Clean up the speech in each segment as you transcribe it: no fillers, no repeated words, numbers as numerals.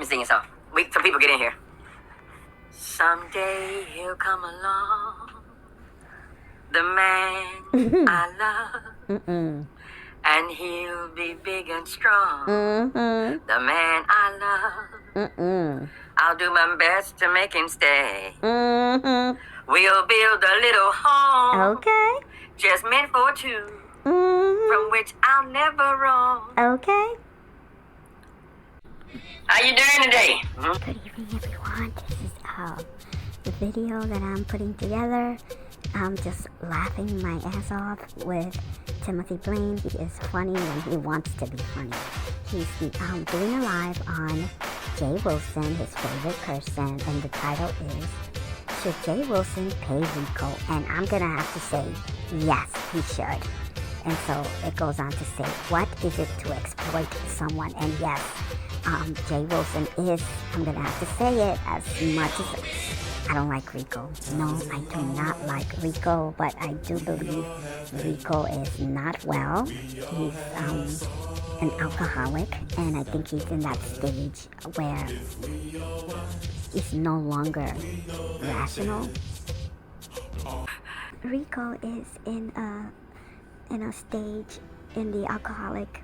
me sing a song. Some people get in here. Someday he'll come along, the man I love, and he'll be big and strong. The man I love, I'll do my best to make him stay. We'll build a little home, Okay. just meant for two, from which I'll never roam. Okay. How you doing today? Good evening, everyone. This is the video that I'm putting together. I'm just laughing my ass off with Timothy Blaine. He is funny when he wants to be funny. He's doing a live on Jay Wilson, his favorite person, and the title is "Should Jay Wilson Pay Rico?" And I'm gonna have to say yes, he should. And so it goes on to say, what is it to exploit someone? And yes, Jay Wilson is, I'm going to have to say it, as much as I don't like Rico. No, I do not like Rico, but I do believe Rico is not well. He's an alcoholic, and I think he's in that stage where he's no longer rational. Rico is in a stage, in the alcoholic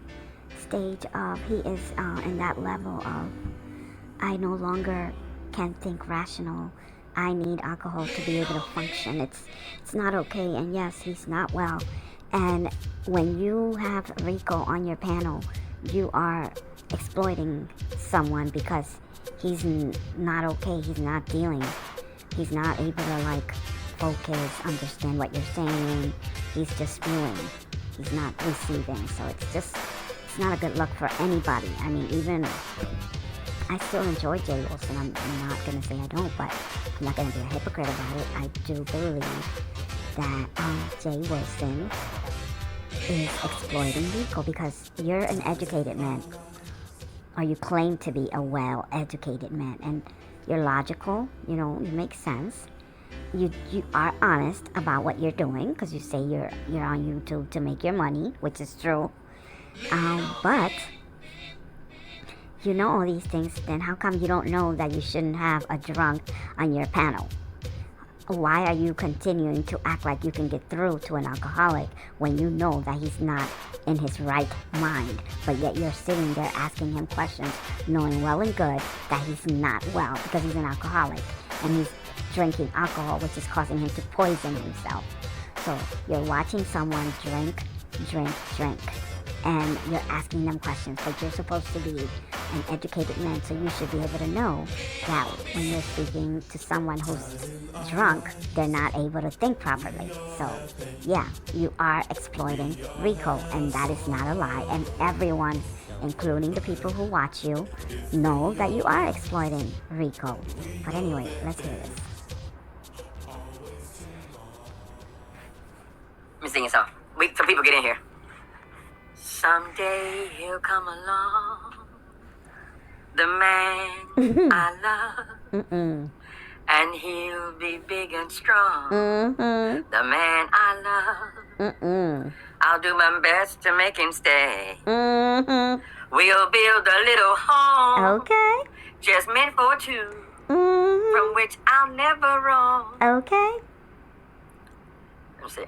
stage of, he is in that level of, I no longer can think rational. I need alcohol to be able to function. It's not okay. And yes, he's not well. And when you have Rico on your panel, you are exploiting someone because he's not okay. He's not dealing. He's not able to focus, understand what you're saying. He's just spewing. He's not receiving. So it's not a good look for anybody. I mean, even I still enjoy Jay Wilson. I'm not going to say I don't, but I'm not going to be a hypocrite about it. I do believe that Jay Wilson is exploiting Rico because you're an educated man, or you claim to be a well-educated man, and you're logical. You make sense. You are honest about what you're doing because you say you're on YouTube to make your money, which is true. But you know all these things, then how come you don't know that you shouldn't have a drunk on your panel? Why are you continuing to act like you can get through to an alcoholic when you know that he's not in his right mind, but yet you're sitting there asking him questions, knowing well and good that he's not well because he's an alcoholic and he's drinking alcohol, which is causing him to poison himself. So you're watching someone drink, and you're asking them questions, but you're supposed to be an educated man, so you should be able to know that when you're speaking to someone who's drunk, they're not able to think properly. So yeah, you are exploiting Rico, and that is not a lie, and everyone, including the people who watch you, know that you are exploiting Rico. But anyway, let's hear this. Let me sing a song. Some people get in here. Someday he'll come along, the man I love, and he'll be big and strong. The man I love, I'll do my best to make him stay. We'll build a little home, Okay. just meant for two, from which I'll never roam. Okay. Let me see.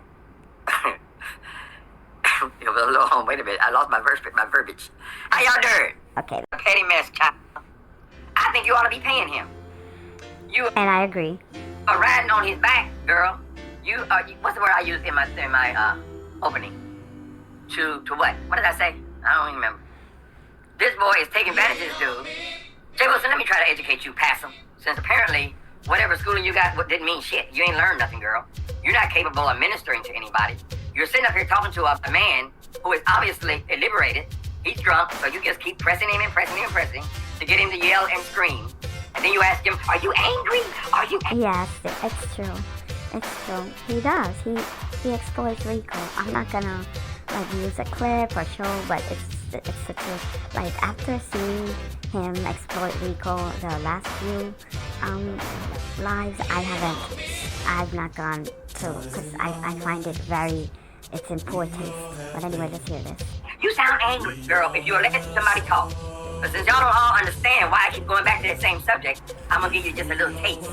Wait a minute, I lost my verbiage. How y'all doing? Okay. A petty mess, child. I think you ought to be paying him. You And I agree. are riding on his back, girl. What's the word I used in my opening? To what? What did I say? I don't even remember. This boy is taking advantage of this dude. Jay Wilson, let me try to educate you past him. Since apparently, whatever schooling you got didn't mean shit. You ain't learned nothing, girl. You're not capable of ministering to anybody. You're sitting up here talking to a man who is obviously liberated. He's drunk, so you just keep pressing him to get him to yell and scream. And then you ask him, are you angry? Are you angry? Yes, it's true. It's true. He does. He exploits Rico. I'm not gonna use a clip or show, but it's the truth. After seeing him exploit Rico the last few lives, I've not gone to, because I find it it's in poor taste. But anyway, let's hear this. You sound angry, girl. If you let somebody talk, But since y'all don't all understand why I keep going back to that same subject, I'm gonna give you just a little taste.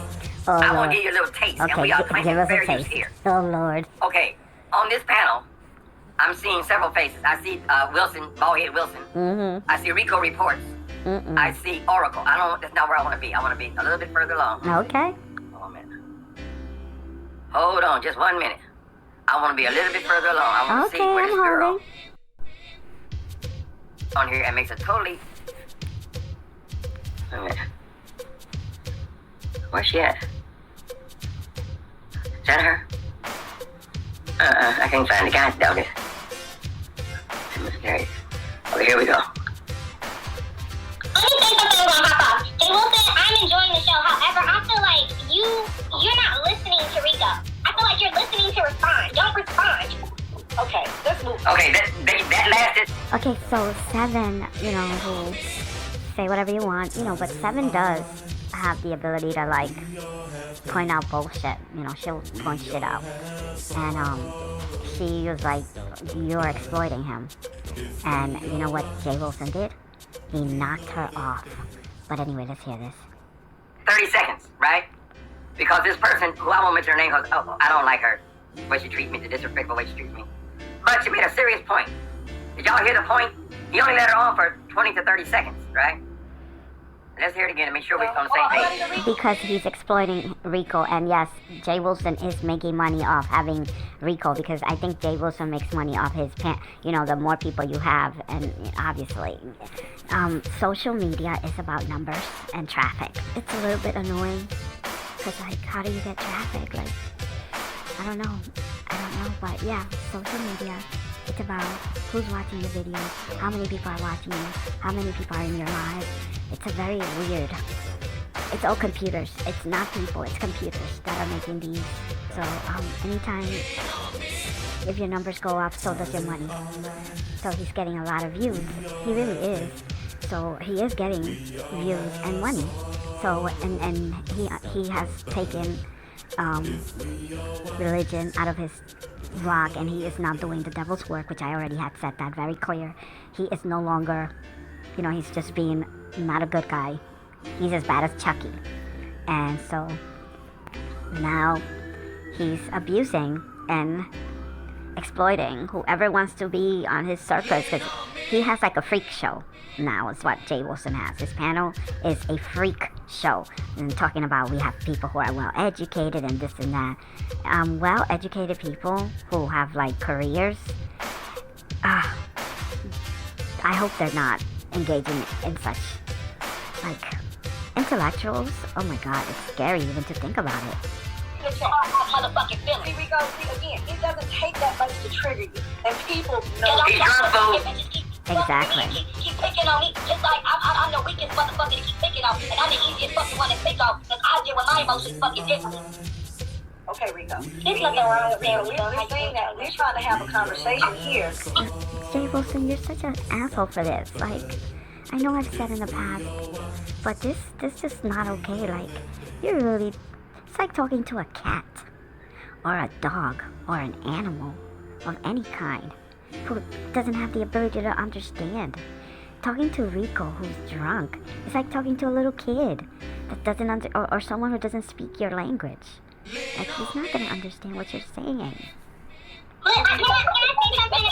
Oh, I Lord. want to give you a little taste, and Okay, we are give playing us a fair use taste. here. Oh, Lord. Okay, on this panel, I'm seeing several faces. I see Wilson, bald-headed Wilson. Mm-hmm. I see Rico Reports. Mm-mm. I see Oracle. That's not where I want to be. I want to be a little bit further along. Okay. Hold on a minute. Hold on, just 1 minute. I want to be a little bit further along. I want to see where this girl on here and makes a totally... Wait a minute. Where's she at? Is that her? I can't find the guy. Down there. There he is. Okay, here we go. Let me say something about hop off. Hey Wilson, I'm enjoying the show. However, I feel like you're not listening to Rico. I feel like you're listening to respond. Don't respond. Okay, let's move. Okay, that lasted. Okay, so Seven, who say whatever you want, but Seven does have the ability to, like, point out bullshit. She'll point shit out. And, she was like, you're exploiting him. And you know what Jay Wilson did? He knocked her off. But anyway, let's hear this. 30 seconds, right? Because this person, who I won't mention her name, because I don't like her, the way she treats me, the disrespectful way she treats me. But she made a serious point. Did y'all hear the point? He only let her on for 20 to 30 seconds, right? Let's hear it again and make sure we're on the same page. Because he's exploiting Rico, and yes, Jay Wilson is making money off having Rico, because I think Jay Wilson makes money off his the more people you have, and obviously, social media is about numbers and traffic. It's a little bit annoying, because, like, how do you get traffic? Like, I don't know, but yeah, social media, it's about who's watching your videos, how many people are watching you, how many people are in your lives. It's a very weird, it's all computers. It's not people, it's computers that are making these. So, anytime, if your numbers go up, so does your money. So he's getting a lot of views. He really is. So he is getting views and money. So, and he has taken, religion out of his rock, and he is not doing the devil's work, which I already had said that very clear. He is no longer, he's just being not a good guy. He's as bad as Chucky. And so now he's abusing and exploiting whoever wants to be on his circus, because he has like a freak show now is what Jay Wilson has. His panel is a freak show, and talking about we have people who are well educated and this and that. Well educated people who have like careers, I hope they're not engaging in such like intellectuals. Oh my god, it's scary even to think about it. Motherfucking feeling. Here we go. See, again, it doesn't take that much to trigger you. And people know. He's drunk, fool. Exactly. Keep picking on me, just like I'm the weakest motherfucker to keep picking on, and I'm the easiest fucking one to pick on, because I deal with my emotions fucking differently. Okay, Rico. There's nothing wrong with that. We're saying that we're trying to have a conversation here. Jay Wilson, you're such an asshole for this. Like, I know I've said in the past, but this just not okay. Like, you're really, it's like talking to a cat, or a dog, or an animal of any kind, who doesn't have the ability to understand. Talking to Rico, who's drunk, it's like talking to a little kid that doesn't or someone who doesn't speak your language. Like, he's not gonna understand what you're saying. Can I say something?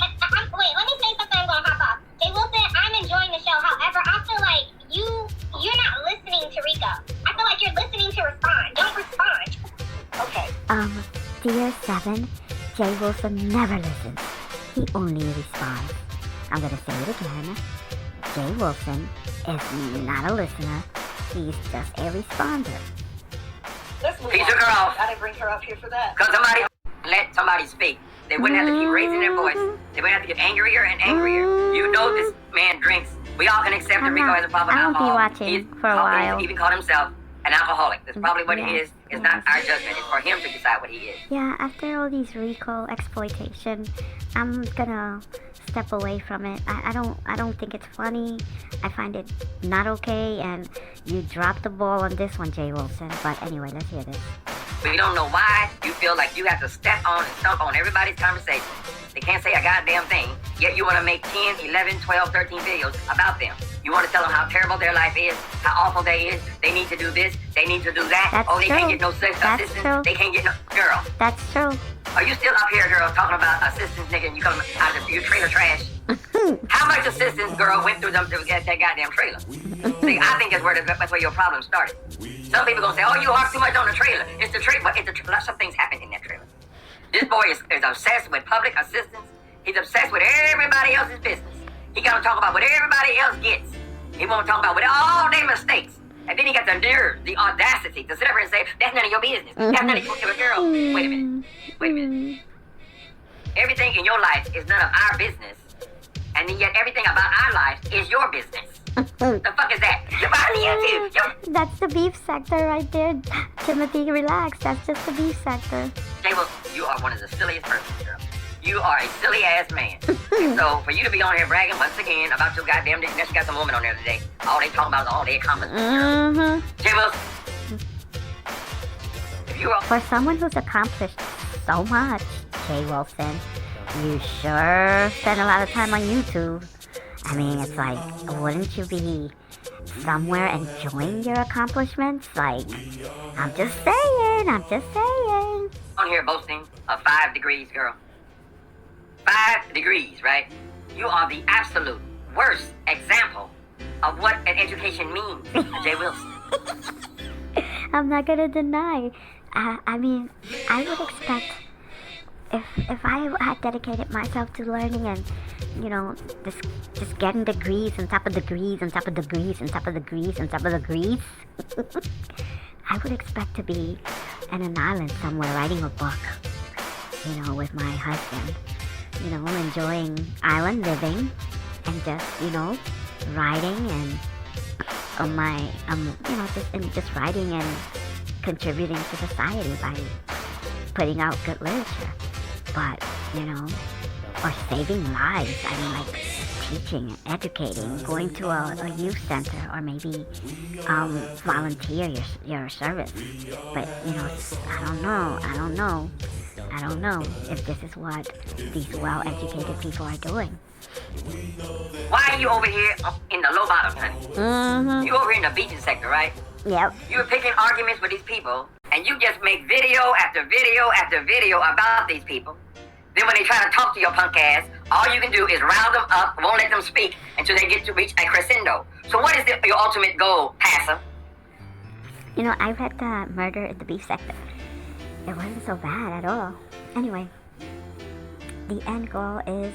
Wait, let me say something. I'm gonna hop off. Jay Wilson, I'm enjoying the show. However, I feel like you're not listening to Rico. I feel like you're listening to respond. Don't respond. Okay. Dear Seven, Jay Wilson never listens. He only responds. I'm gonna say it again. Jay Wilson is not a listener. He's just a responder. Let's move He on. took her off. I didn't bring her up here for that. Because somebody let somebody speak. They wouldn't have to keep raising their voice. They wouldn't have to get angrier and angrier. You know this man drinks. We all can accept that Rico has a problem with I won't be alcohol. watching for a while. He's even called himself an alcoholic. That's probably what he is. It's not our judgment. It's for him to decide what he is. Yeah, after all these Rico exploitation, I'm gonna step away from it. I don't think it's funny. I find it not okay, and you dropped the ball on this one, Jay Wilson. But anyway, let's hear this. We don't know why you feel like you have to step on and stomp on everybody's conversation. They can't say a goddamn thing, yet you want to make 10, 11, 12, 13 videos about them. You want to tell them how terrible their life is, how awful they is. They need to do this. They need to do that. That's oh, they can't true. get no That's assistance. true. They can't get no girl. That's true. Are you still up here, girl, talking about assistance, nigga? And you come out of your trailer trash? How much assistance, girl, went through them to get that goddamn trailer? See, I think that's where your problem started. Some people gonna say, "Oh, you harp too much on the trailer." It's the trailer, but some things happen in that trailer. This boy is obsessed with public assistance. He's obsessed with everybody else's business. He gotta talk about what everybody else gets. He won't talk about what all their mistakes. And then he got the nerve, the audacity to sit over and say, "That's none of your business." That's none of your girl. Wait a minute. Wait a minute. Everything in your life is none of our business, and then yet everything about our lives is your business. The fuck is that? You're on the YouTube. That's the beef sector right there. Timothy, relax. That's just the beef sector. Jable, you are one of the silliest persons, girl. You are a silly ass man. So for you to be on here bragging once again about your goddamn dick, you got some woman on there today. All they talking about is all they accomplishments. Jable, if you are For someone who's accomplished so much, Jay Wilson, you sure spend a lot of time on YouTube. I mean, it's like, wouldn't you be somewhere enjoying your accomplishments? Like, I'm just saying. on here boasting of 5 degrees, girl. 5 degrees, right? You are the absolute worst example of what an education means, Jay Wilson. I'm not gonna deny. I mean, I would expect if I had dedicated myself to learning and, you know, just getting degrees on top of degrees on top of degrees on top of degrees on top of degrees, I would expect to be on an island somewhere writing a book, you know, with my husband, you know, enjoying island living and just, you know, writing and on my, you know, just writing and contributing to society by putting out good literature. But, you know, or saving lives. I mean, like teaching, educating, going to a youth center, or maybe volunteer your service. But, you know, I don't know if this is what these well-educated people are doing. Why are you over here in the low bottom, honey? Mm-hmm. You over here in the beaching sector, right? Yep. You're picking arguments with these people, and you just make video after video after video about these people. Then when they try to talk to your punk ass, all you can do is rile them up, won't let them speak until they get to reach a crescendo. So what is your ultimate goal, Passer? You know, I read Murder in the Beef Sector. It wasn't so bad at all. Anyway, the end goal is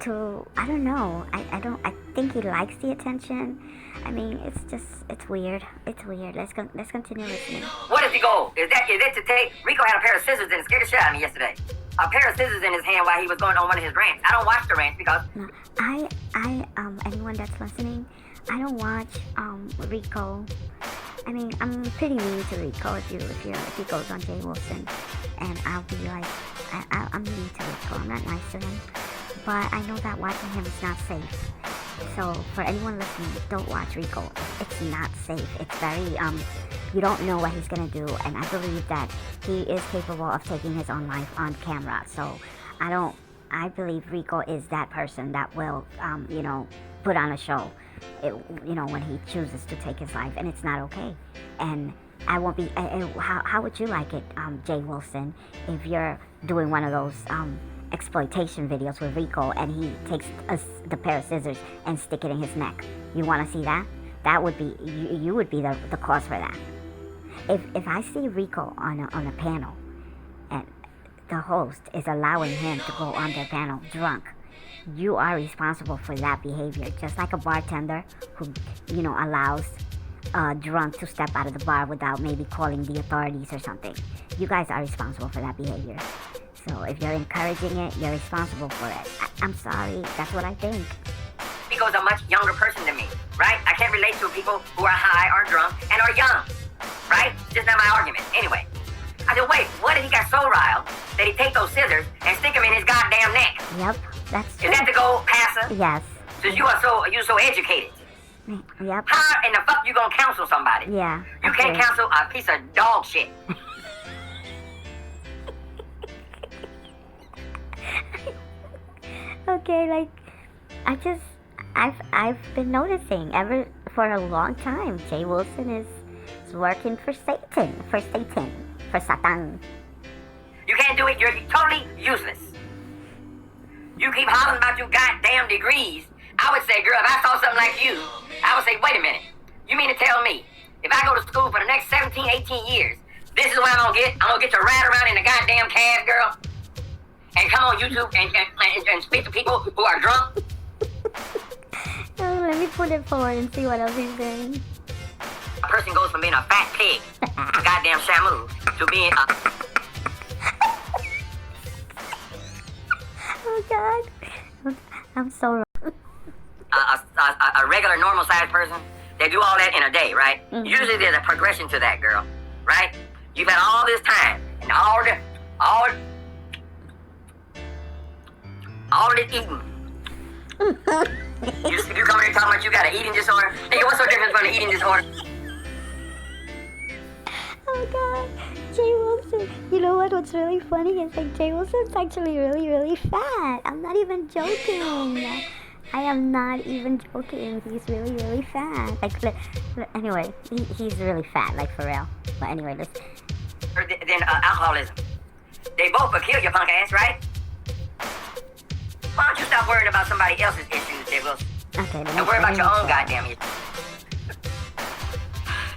to, I don't know, I think he likes the attention. I mean, it's weird. It's weird. Let's continue listening. What is the goal? Is it to take? Rico had a pair of scissors and scared the shit out of me yesterday. A pair of scissors in his hand while he was going on one of his rants. I don't watch the rants because No, anyone that's listening, I don't watch Rico. I mean, I'm pretty mean to Rico if he goes on Jay Wilson, and I'll be like, I'm mean to Rico. I'm not nice to him, but I know that watching him is not safe. So for anyone listening, don't watch Rico. It's not safe. It's very you don't know what he's gonna do, and I believe that he is capable of taking his own life on camera. So I believe Rico is that person that will you know, put on a show, you know, when he chooses to take his life, and it's not okay. And I won't be. How would you like it, Jay Wilson, if you're doing one of those exploitation videos with Rico and he takes the pair of scissors and stick it in his neck? You want to see that? That would be, you would be the cause for that. If I see Rico on a panel and the host is allowing him to go on the panel drunk, you are responsible for that behavior. Just like a bartender who, you know, allows a drunk to step out of the bar without maybe calling the authorities or something. You guys are responsible for that behavior. So if you're encouraging it, you're responsible for it. I'm sorry, that's what I think. Rico's a much younger person than me, right? I can't relate to people who are high or drunk and are young, right? Just not my argument. Anyway, I said, wait, what if he got so riled that he take those scissors and stick them in his goddamn neck? Yep, that's true. Is that the goal, Passer? Yes. Since you're so educated. Yep. How in the fuck you gonna counsel somebody? Yeah. You can't counsel a piece of dog shit. Okay, like, I've been noticing for a long time. Jay Wilson is working for Satan, for Satan. You can't do it. You're totally useless. You keep hollering about your goddamn degrees. I would say, girl, if I saw something like you, I would say, wait a minute. You mean to tell me, if I go to school for the next 17, 18 years, this is what I'm gonna get? I'm gonna get to ride around in a goddamn cab, girl, and come on YouTube and speak to people who are drunk? Oh, let me put it forward and see what else he's saying. A person goes from being a fat pig, a goddamn Shamu, to being a... Oh God, I'm so wrong. A regular, normal-sized person, they do all that in a day, right? Mm-hmm. Usually there's a progression to that, girl, right? You've had all this time, and all of this eating. you come here talking about you got an eating disorder? Nigga, what's so different from an eating disorder? Oh God, Jay Wilson. You know what? What's really funny is like Jay Wilson's actually really, really fat. I'm not even joking. I am not even joking. He's really, really fat. Like, anyway, he's really fat, like for real. But anyway, let's. Then alcoholism. They both will kill your punk ass, right? Why don't you stop worrying about somebody else's issues, Jay Wilson? Okay, And worry about your own goddamn issues.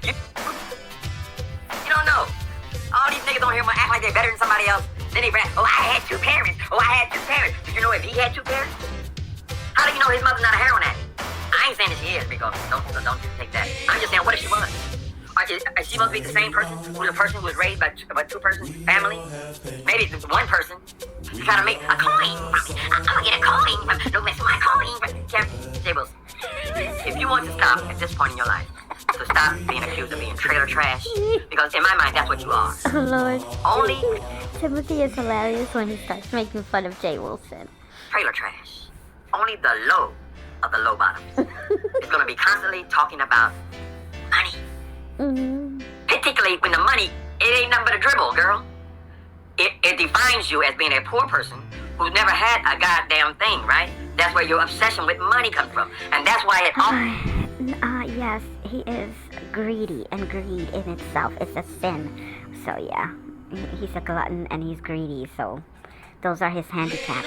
You don't know. All these niggas on here act like they're better than somebody else. Then they brag, oh, I had two parents. Oh, I had two parents. Did you know if he had two parents? How do you know his mother's not a heroin addict? I ain't saying that she is, Rico. Don't you take that. I'm just saying, what if she was? She must be the same person who's a person who was raised by two-person family. Maybe it's one person. You try to make a coin. I'm gonna get a coin. Don't mess with my coin. Jay Wilson, if you want to stop at this point in your life, to stop being accused of being trailer trash, because in my mind, that's what you are. Oh Lord. Only Timothy is hilarious when he starts making fun of Jay Wilson. trailer trash. Only the low of the low bottoms is gonna be constantly talking about money. Mm-hmm. Particularly when the money, it ain't nothing but a dribble, girl. It defines you as being a poor person who's never had a goddamn thing, right? That's where your obsession with money comes from. And that's why it all... Yes, he is greedy, and greed in itself is a sin. So yeah, he's a glutton and he's greedy, so those are his handicaps.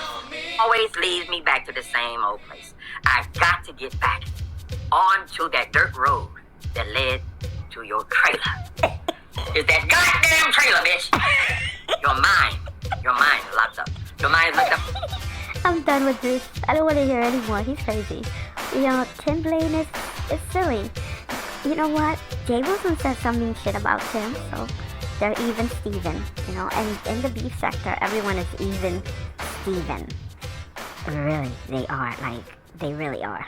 always leads me back to the same old place. I've got to get back onto that dirt road that led to your trailer. It's that goddamn trailer, bitch! Your mind is locked up. Your mind is locked up. I'm done with this. I don't want to hear anymore. He's crazy. You know, Tim Blaine is silly. You know what? Jay Wilson said some mean shit about Tim, so they're even Steven. You know, and in the beef sector, everyone is even Steven. Really, they are. Like, they really are.